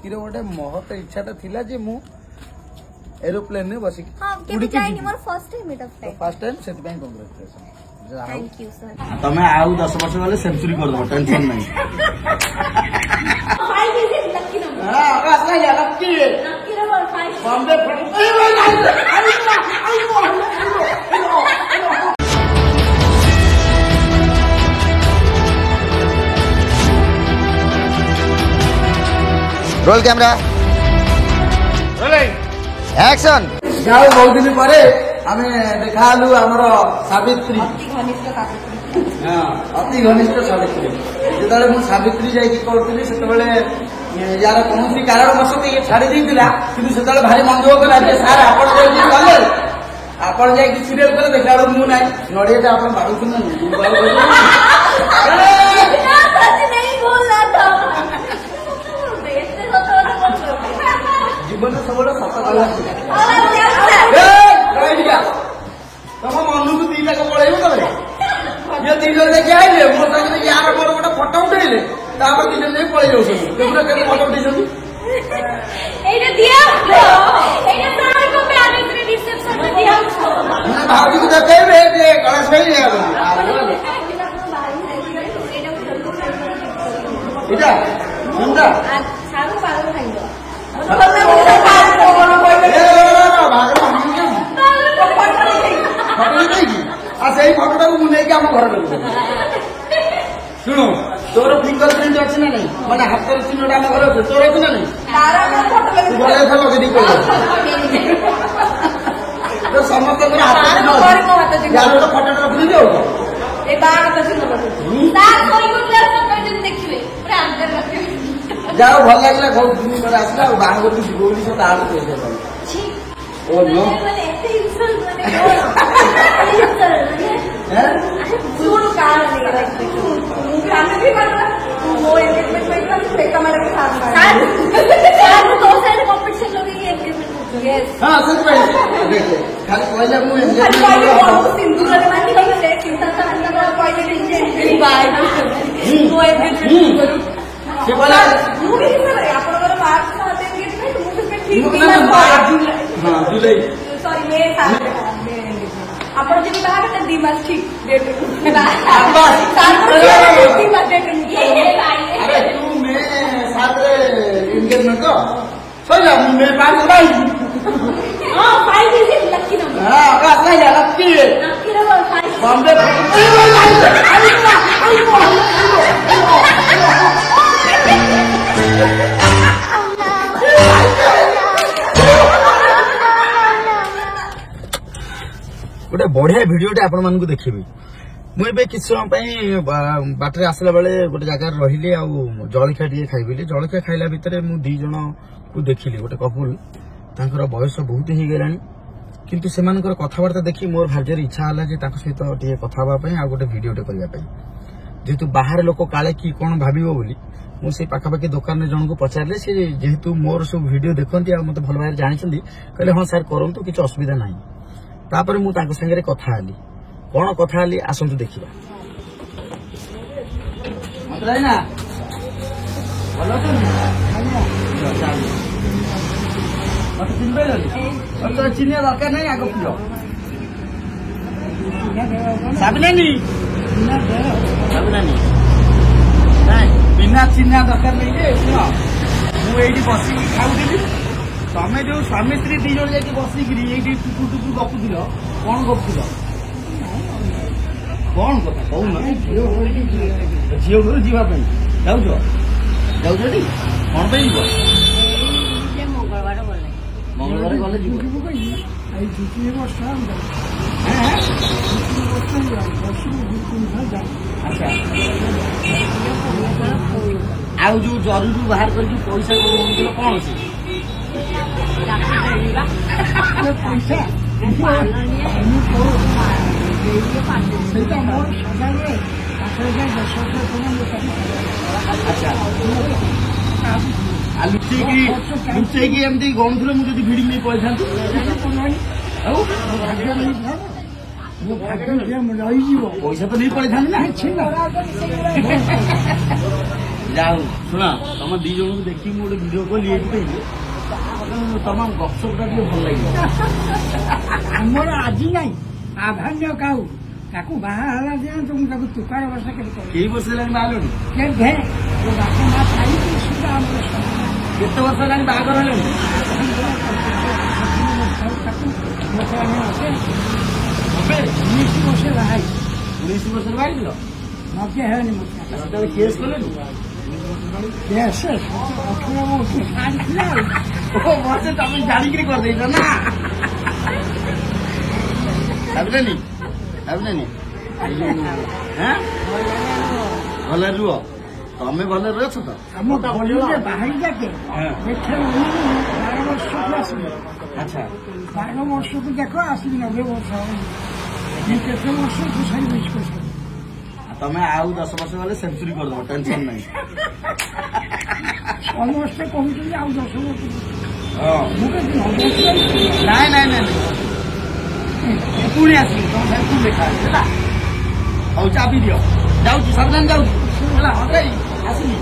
आखिर गोटे महत इच्छाटा थिला जे मु एरोप्लेन ने बसिक फर्स्ट टाइम से कंग्रेचुलेशन थैंक यू सर तमें आउ 10 वर्ष वाले सेंचुरी कर दो टेंशन नहीं बॉम्बे रोल कैमरा एक्शन जाओ बहुत दिन पर आमे देखा लु हमर सावित्री अति घनिष्ठ सावित्री जेतले मु सावित्री जाई की करथली सेतबेले यार कोनोसी कारण बसते ये छाड़ी दिला किंतु सेतबेले भारी मन दुख कला जे सर आपण जाई गले आपण जाई की सीरियल करे देखा मु नाही नडियाटा आपण बाडू सुन जीवन सब सत कला तुम मन को दीटा को पड़े ये तीन जन देखिए आइले मो संगे यार मोर गोटे फोटो उठेले तापर तीन जन पड़े जाऊ केबुरा केते फोटो उठेछन एटा दिया एटा सारा को मैरिज रे रिसेप्शन में दिया ना भाभी को देखेबे जे गणेश भाई ले एटा सुनता सारू पागल खाइलो फटोटा को मुझे आम घर शुणु तोर फिंगर प्रिंट अच्छी ना नहीं मैंने हाथ चिन्हटा आम घर अच्छे तोर अच्छी ना नहीं समस्त यार फटोटा रखी दियो जाओ भल लगे बहुत दिन पर आसला बाहर को जीव बोली से तार पैसे ओ नो सुन कार नहीं खाने भी बनना वो एंगेजमेंट में का फेंका मार के साथ साथ तो साइड कंपटीशन लोगे ये एंगेजमेंट यस हां सच में देखो खाली पहले मु सिंदूर लगे मानी भाई से चिंता सा अंदर पहले दीजिए बाय वो एंगेजमेंट से बोला मुझे कितना लगे आप लोगों ने मार्च में आते एंगेजमेंट मुझे पे ठीक हां जुलाई सॉरी मेरे साथ आपण जब बाहर के दिमाग ठीक डेट अरे तू मैं साथ रे एंगेजमेंट तो सही मैं बात भाई हां 5 इज लकी नंबर हां का सही लकी नंबर 5 बॉम्बे गोटे बढ़िया भिडियोटे आपण मानकु देखिबी मुझे किस समय बाटर आसला बेले गोटे जगार रही जलखिया टे खाइबी जलखिया खाइला भितर मु दी जन को देखिली गोटे कपुल तांकर बयस बहुत हो गला किंतु से कथबार्ता देखी मोर भाग्य इच्छा है सहित टे कथा गोटे भिडियोटे करने जेहेतु बाहर लोक काले कि कौन भाव बोली मुझे पाखापाखि दुकान में जन को पचारे सी जेहेतु मोर सब भिडियो देखती मत भल भाव जानते कहले हाँ सार करूँ किसी असुविधा ना तापर मु तांको संगे कथा हली कौन कथा हली आसंतु देखिबा मतराइना भलो तो मत चिन्हबे तो चिन्ह दरकार नहीं आगो पियो साबनानी बिना चिन्ह दरकार नहीं जे सुनो मु एठी बसी खाउदिली तमे जो स्वामी स्त्री दी जण जाके बसिकी ये टुकुर टुकुर गपुल कौन गपुल कौन कथा कहून झील घर जावाई जाऊछ जाऊँ कौन पे मंगलवार गले आउ जो जरूर बाहर करके पैसा कौन अच्छे पैसा लुचेकी एमती गणुले मुझे भिड़ी नहीं पैसा पैसा तो नहीं पड़े था ना ଯାଉ ଶୁଣ ତମ ଦି ଜଣଙ୍କୁ ଦେଖିକି ମୁଁ ଗୋଟେ ଭିଡିଓ କଲ୍ ଏଇଥିପାଇଁ ତମ ଗପସପଟା ଟିକେ ଭଲ ଲାଗିବ। ଆମର ଆଜି ନାହିଁ ଆଭାନ୍ୟ କାଉ ତାକୁ ବାହା ହେଲା ଦିଅନ୍ତୁ ମୁଁ ତାକୁ ତୁକାର ବର୍ଷା କେତେ କେଇ ବର୍ଷ ହେଲାଣି ବାହାରିଲଣି? ବାପା ମା ଖାଇକି ସୁଦ୍ଧା ଆମର କେତେ ବର୍ଷ ହେଲାଣି ବାହାଘର ହେଲାଣି? ଏବେ 19 ବର୍ଷ ବାହା 19 ବର୍ଷରେ ବାହାରିଥିଲ? ନବେ ହେଲାନି ସେତେବେଳେ କେସ୍ କଲେଣି? 18 ବର୍ଷ ଛାଡ଼ିଥିଲା ତମେ ଜାଣିକିରି କରିଦେଇଛ ନା? ଭାବିଲେନି ଭାବିଲେନି ଭଲରେ ରୁହ ତମେ ଭଲରେ ଅଛ ତ? ଆମ କଲେଜରେ ବାହାରି ଯାକେ ଏଠାରେ 12 ବର୍ଷକୁ ଆସିବି। ଆଚ୍ଛା 12 ବର୍ଷକୁ ଦେଖ ଆସିବି 90 ବର୍ଷ ମୁଁ କେତେ ବର୍ଷ ଘୁଷାରି ବେଶ କରିଛି। ତମେ ଆଉ 10 ବର୍ଷ ଗଲେ ସେଞ୍ଚୁରୀ କରିଦବ ଟେନସନ ନାହିଁ। ସମସ୍ତେ କହୁଛନ୍ତି ଆଉ 10 ବର୍ଷ ହଁ ମୁଁ କେତେ ନାଇଁ ନାଇଁ ନାଇଁ ପୁଣି ଆସିବି ତମ ସାଙ୍ଗେ ପୁଣି ଦେଖା ହେଲା। ହଉ ଚାବି ଦିଅ ଯାଉଛି ସାବଧାନ ଯାଉଛି ହେଲା। ଅଣ୍ଡାଇ ଆସିଲି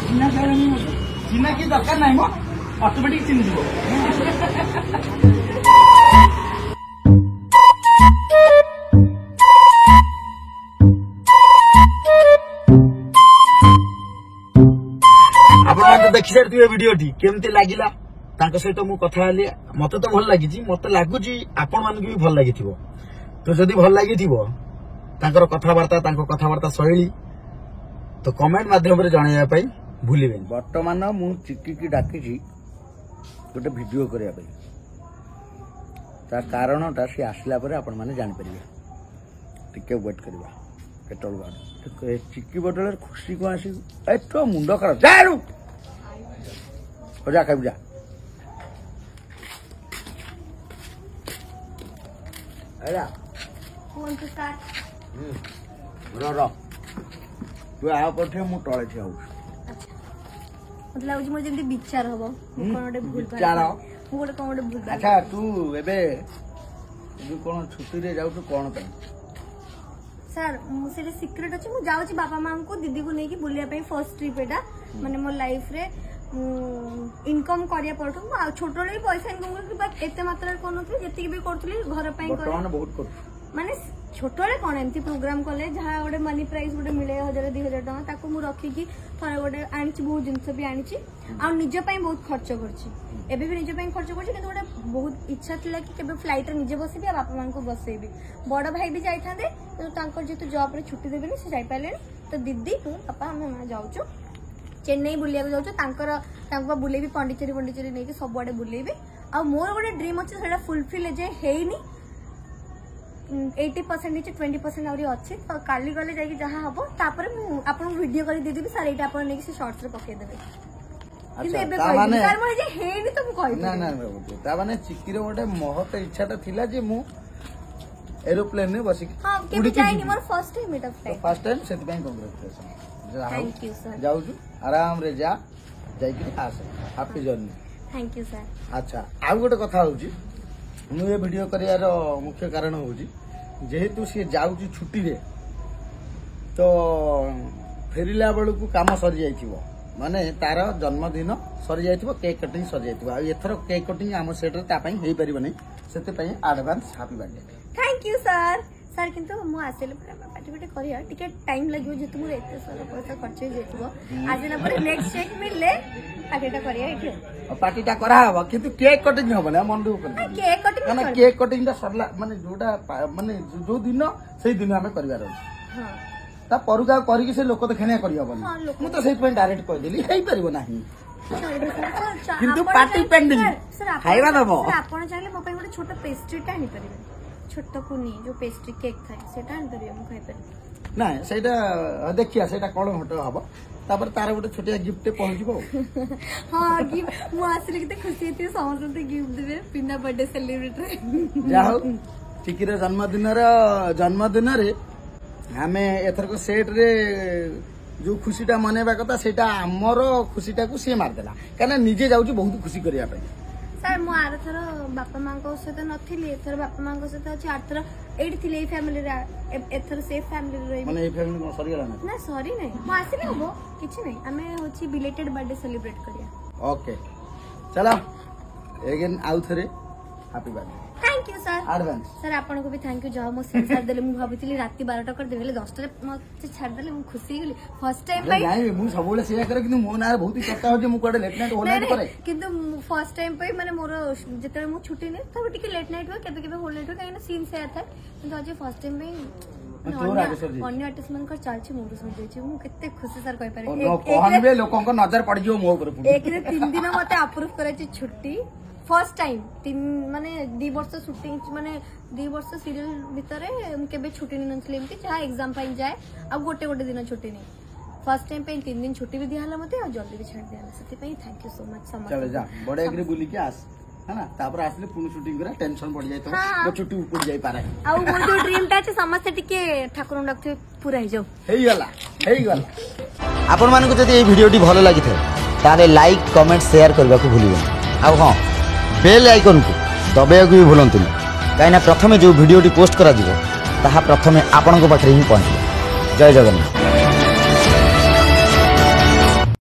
ଚିହ୍ନା ଚାଲନି ଚିହ୍ନା କି ଦରକାର ନାହିଁ ମ ଅଟୋମେଟିକ ଚିହ୍ନିଯିବ। ଆପଣମାନେ ଦେଖି ସାରିଥିବେ ଭିଡିଓଟି କେମିତି ଲାଗିଲା ତାଙ୍କ ସହିତ ମୁଁ କଥା ହେଲି। ମତେ ତ ଭଲ ଲାଗିଛି ମତେ ଲାଗୁଛି ଆପଣ ମାନଙ୍କୁ ବି ଭଲ ଲାଗିଥିବ। ତ ଯଦି ଭଲ ଲାଗିଥିବ ତାଙ୍କର କଥାବାର୍ତ୍ତା ଶୈଳୀ ତ କମେଣ୍ଟ ମାଧ୍ୟମରେ ଜଣାଇବା ପାଇଁ ଭୁଲିବେନି। ବର୍ତ୍ତମାନ ମୁଁ ଚିକିକି ଡାକିଛି ଗୋଟେ ଭିଡିଓ କରିବା ପାଇଁ। ତା କାରଣଟା ସେ ଆସିଲା ପରେ ଆପଣମାନେ ଜାଣିପାରିବେ। ଟିକେ ୱେଟ୍ କରିବା କେତେବେଳେ ଚିକି ବଦଳରେ ଖୁସି କଣ ଆସି ଏତ ମୁଣ୍ଡ ଖରାପ ଯାଉ ଯା ଖାଇବୁ ଯା। ତୁ ଆ ପଠେ ମୁଁ ତଳେ ଠିଆ ହଉଛି। ମତେ ଲାଗୁଛି ମୋର ଯେମିତି ବିଚାର ହବ ମୁଁ କଣ ଗୋଟେ ଭୁଲ ଭୁଲ। ଆଚ୍ଛା ତୁ ଏବେ କଣ ଛୁଟିରେ ଯାଉଛୁ କଣ ପାଇଁ? ସାର୍ ସେଇଟା ସିକ୍ରେଟ ଅଛି। ମୁଁ ଯାଉଛି ବାପା ମାଙ୍କୁ ଦିଦିକୁ ନେଇକି ବୁଲିବା ପାଇଁ ଫର୍ଷ୍ଟ ଟ୍ରିପ୍ ଏଟା। ମାନେ ମୋ ଲାଇଫରେ ମୁଁ ଇନକମ୍ କରିବା ପରଠୁ ମୁଁ ଆଉ ଛୋଟବେଳେ ବି ପଇସା ଇନକମ୍ କରୁଥିଲି ବଟ୍ ଏତେ ମାତ୍ରାରେ କରୁନଥିଲି। ଯେତିକି ବି କରୁଥିଲି ଘର ପାଇଁ ମାନେ ଛୋଟବେଳେ କଣ ଏମିତି ପ୍ରୋଗ୍ରାମ କଲେ ଯାହା ଗୋଟେ ମନି ପ୍ରାଇସ୍ ଗୋଟେ ମିଳେ 1000-2000 ଟଙ୍କା ତାକୁ ମୁଁ ରଖିକି ଥରେ ଗୋଟେ ଆଣିଛି। ବହୁତ ଜିନିଷ ବି ଆଣିଛି ଆଉ ନିଜ ପାଇଁ ବହୁତ ଖର୍ଚ୍ଚ କରିଛି। ଏବେ ବି ନିଜ ପାଇଁ ଖର୍ଚ୍ଚ କରୁଛି କିନ୍ତୁ ଗୋଟେ ବହୁତ ଇଚ୍ଛା ଥିଲା କି କେବେ ଫ୍ଲାଇଟରେ ନିଜେ ବସିବି ଆଉ ବାପା ମାଙ୍କୁ ବସେଇବି। ବଡ ଭାଇ ବି ଯାଇଥାନ୍ତେ କିନ୍ତୁ ତାଙ୍କର ଯେହେତୁ ଜବରେ ଛୁଟି ଦେବେନି ସେ ଯାଇପାରିଲେନି। ତ ଦିଦି ମୁଁ ବାପା ଆମେ ମା ଯାଉଛୁ ଚେନ୍ନାଇ ବୁଲିବାକୁ ଯାଉଛୁ। ତାଙ୍କୁ ବୁଲେଇବି ପଣ୍ଡିଚେରୀ ନେଇକି ସବୁଆଡେ ବୁଲେଇବି। ଆଉ ମୋର ଗୋଟେ ଡ୍ରିମ୍ ଅଛି ସେଇଟା ଫୁଲଫିଲ୍ ଏଯାଏଁ ହେଇନି। 80% ହେଇଛି 20% ଆହୁରି ଅଛି। ତ କାଲି ଗଲେ ଯାଇକି ଯାହା ହବ ତାପରେ ମୁଁ ଆପଣଙ୍କୁ ଭିଡିଓ କରି ଦେଇଦେବି। ସାର୍ ଏଇଟା ଆପଣ ନେଇକି ସେ ସର୍ଟସରେ ପକେଇଦେବେ। କିନ୍ତୁ ଏବେ କହିବି ସାର୍ ମୋର ଏଯାଏଁ ହେଇନି ତ ମୁଁ କହିବି ନା। ତାମାନେ ଚିକିର ଗୋଟେ ମହତ ଇଚ୍ଛାଟା ଥିଲା ଯେ ମୁଁ ଏରୋପ୍ଲେନରେ ବସିକି କେବେ ଯାଇନି ମୋର ଫର୍ଷ୍ଟ ଟାଇମ୍ ଏଟା ଫାର୍ଷ୍ଟ ଟାଇମ୍ ସେଥିପାଇଁ କଂଗ୍ରାଚୁଲେସନ୍। Thank you sir. ଯାଉଛୁ ଆରାମରେ ଯା ଯାଇକି ଆସେ happy journey. Thank you sir. ଆଚ୍ଛା ଆଉ ଗୋଟେ କଥା ହଉଛି ମୁଁ ଏ ଭିଡିଓ କରିବାର ମୁଖ୍ୟ କାରଣ ହଉଛି ଯେହେତୁ ସିଏ ଯାଉଛି ଛୁଟିରେ ତ ଫେରିଲା ବେଳକୁ କାମ ସରିଯାଇଥିବ। ମାନେ ତାର ଜନ୍ମଦିନ ସରିଯାଇଥିବ କେକ୍ କଟିଂ ସରିଯାଇଥିବ। ଆଉ ଏଥର କେକ୍ କଟିଂ ଆମ ସେଟ୍ରେ ତା ପାଇଁ ହେଇପାରିବ ନାହିଁ। ସେଥିପାଇଁ advance happy birthday. Thank you sir. Sir କିନ୍ତୁ ମୁଁ ଆସିଲା ପରେ ଆମେ ପାର୍ଟି କରିବା ଟିକେ ଟାଇମ୍ ଲାଗିବ ଯେହେତୁ ମୋର ଏତେ ସାରା ପଇସା ଖର୍ଚ୍ଚ ହେଇଯାଇଥିବ। ଆସିଲା ପରେ ନେକ୍ସଟ ଚେକ୍ ମିଳିଲେ ପାର୍ଟିଟା କରିବା ଏଠି। ପାର୍ଟିଟା କରାହବ କିନ୍ତୁ କେକ୍ କଟିଂ ହବନି ମନ ଦୁଃଖ କେକ୍ କଟିଂ ମାନେ କେକ୍ କଟିଂଟା ସରିଲା ମାନେ ଯୋଉଟା ମାନେ ଯୋଉ ଦିନ ସେଇ ଦିନ ଆମେ କରିବାର ଅଛି। ତା ପରକୁ ଆଉ କରିକି ସେ ଲୋକ ତ ଖେଣିଆ କରିହବନି। ମୁଁ ତ ସେଇଥିପାଇଁ ଡାଇରେକ୍ଟ କହିଦେଲି ହେଇପାରିବ ନାହିଁ କିନ୍ତୁ ପାର୍ଟି ପେଣ୍ଡିଂ ଖାଇବା ଦବ। ଆପଣ ଚାହିଁଲେ ମୋ ପାଇଁ ଗୋଟେ ଛୋଟ ପେଷ୍ଟ୍ରିଟା ଆଣିପାରିବେ। ଛୋଟ କୁନି ଯୋଉ ପେଷ୍ଟ୍ରି କେକ୍ ଥାଏ ସେଟା ଆଣିପାରିବେ ମୁଁ ଖାଇପାରିବି। ନାଇଁ ସେଇଟା ଦେଖିବା ସେଇଟା କଣ ଘଟ ହବ। ତାପରେ ତାର ଗୋଟେ ଛୋଟିଆ ଗିଫ୍ଟ ପହଞ୍ଚିବ। ହଁ ଗିଫ୍ଟ ମୁଁ ଆସିଲେ କେତେ ଖୁସି ହେଇଥିବି ସମସ୍ତେ ଗିଫ୍ଟ ଦେବେ ବିନା ବର୍ଥଡେ ସେଲିବ୍ରେଟରେ। ଯାହା ହଉ ଚିକିର ଜନ୍ମଦିନରେ ଆମେ ଏଥରକ ସେଟ୍ରେ ଯୋଉ ଖୁସିଟା ମନେଇବା କଥା ସେଇଟା ଆମର ଖୁସିଟାକୁ ସିଏ ମାରିଦେଲା। କାହିଁକିନା ନିଜେ ଯାଉଛି ବହୁତ ଖୁସି କରିବା ପାଇଁ। ସାର୍ ମୁଁ ଆର ଥର ବାପା ମାଙ୍କ ସହିତ ନଥିଲି, ଏଥର ବାପା ମାଙ୍କ ସହିତ ଅଛି। ଆର ଥର ଏଇଠି ଥିଲି ଏଇ ଫ୍ୟାମିଲିରେ, ଏଥର ସେଇ ଫ୍ୟାମିଲିରେ ରହିବି। ମାନେ ଏଇ ଫ୍ୟାମିଲି କଣ ସରିଗଲା ନା? ନା ସରି ନାହିଁ, ମୁଁ ଆସିଲେ ହବ କିଛି ନାହିଁ। ଆମେ ହଉଛି ବିଲେଟେଡ ବାର୍ଥଡେ ସେଲିବ୍ରେଟ କରିବା। ओके चलो अगेन आउ थरे happy birthday. Thank you sir. Advance sir आपन को भी थैंक यू। जहाँ मो सिम छाड़ देले, मु भाबुतिली राती 12टा कर देले 10टा मते छाड़ देले, मु खुशी गेली। फर्स्ट टाइम अरे नहीं मु सबले सेया करे किंतु मो ना बहुत ही चर्चा हो जे मु कोडे लेट नाइट होल नाइट करे किंतु फर्स्ट टाइम पे माने मोर जेते मु छुट्टी नै तब टिके लेट नाइट हो, केबे केबे होल नाइट हो, काई ना सीन से आता किंतु आज फर्स्ट टाइम में अन्य आर्टिस्ट मन कर चालची मोर सो जेची। मु केते खुशी सर कहि पारे। कोहन बे लोकन को नजर पड़ जियो मो ऊपर। एक रे 3 दिन मते अप्रूव करे छी छुट्टी फर्स्ट टाइम। 3 माने 2 वर्ष शूटिंग माने 2 वर्ष सीरियल भितरे केबे छुट्टी नै नथले, एमती जहा एग्जाम पाइन जाए आ गोटे गोटे दिन छुट्टी नै। फर्स्ट टाइम पे 3 दिन छुट्टी भी दियाला मते आ जल्दी भी छाड़ दियाला, सेति पई थैंक यू सो मच समझ। चल जा बड़े एग्री बुली के आस है ना, तापर आसले पुन शूटिंग करे टेंशन पड़ जाय तो वो छुट्टी ऊपर जाई पारे। आ मोर जो ड्रीम टा छै समस्त टिके ठाकुर डाकते पूरा हो जाओ। हेई गला आपण मान को जदी ए वीडियोटी भलो लागि थे ताले लाइक कमेंट शेयर करबा को भूलिबे। आ हां बेल आइकन को दबाया को भी भूलंतु काइना प्रथमे जो वीडियोटी पोस्ट करा दिबो ताहा प्रथमे आपन को पाखरे ही पहुंचे। जय जगन्नाथ।